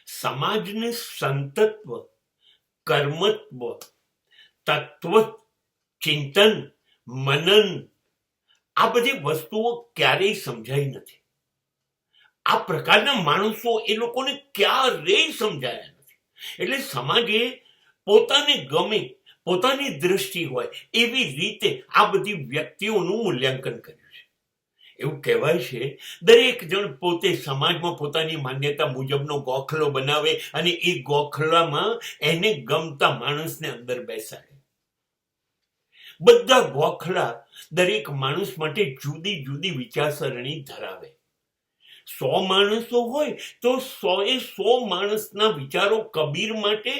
સમાજને સંતત્વ, કર્મત્વ, તત્વ, ચિંતન, મનન આ બધી વસ્તુઓ ક્યારેય સમજાઈ નથી. આ પ્રકારના માણસો એ લોકોને ક્યારેય સમજાયા નથી. એટલે સમાજે પોતાને ગમે, પોતાની દ્રષ્ટિ હોય એવી રીતે આ બધી વ્યક્તિઓનું મૂલ્યાંકન કર્યું છે. એવું કહેવાય છે દરેક જણ પોતે સમાજમાં પોતાની માન્યતા મુજબનો ગોખલો બનાવે અને એ ગોખલામાં એને ગમતા માણસને અંદર બેસાડે. બધા ગોખલા દરેક માણસ માટે જુદી જુદી વિચારસરણી ધરાવે. 100 માણસો હોય તો 100 માણસના વિચારો કબીર માટે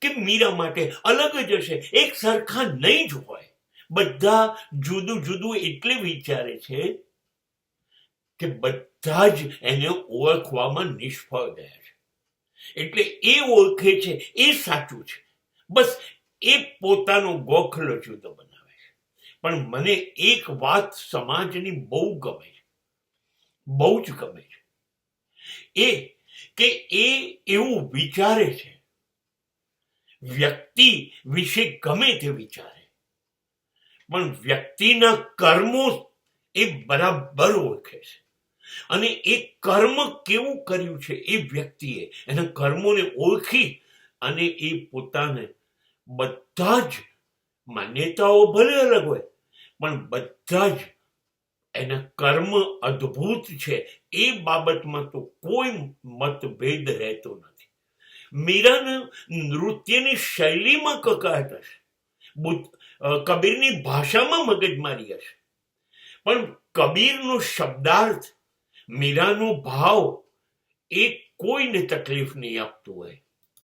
કે મીરા માટે અલગ જ હશે, એક સરખા નહીં જ હોય. બધા જુદું જુદું એટલે વિચારે છે કે બધા જ એને ઓળખવામાં નિષ્ફળ ગયા છે. એટલે એ ઓળખે છે એ સાચું છે, બસ એ પોતાનો ગોખલો જુદો બનાવે છે. પણ મને એક વાત સમાજની બહુ ગમે છે, બહુ જ ગમે છે, એ કે એ એવું વિચારે છે, વ્યક્તિ વિશે ગમે તે વિચારે, પણ વ્યક્તિના કર્મો એ બરાબર ઓળખે છે. અને એ કર્મ કેવું કર્યું છે એ વ્યક્તિએ એના કર્મોને ઓળખી અને એ પોતાને બધા જ માન્યતાઓ ભલે અલગ હોય પણ બધા જ એના કર્મ અદ્ભુત છે એ બાબતમાં તો કોઈ મતભેદ રહેતો નથી. મીરાના નૃત્યની શૈલીમાં કકાહટ હશે, કબીરની ભાષામાં મગજમારી હશે, પણ કબીરનો શબ્દાર્થ, મીરાનો ભાવ એ કોઈને તકલીફ નહીં આપતું હોય.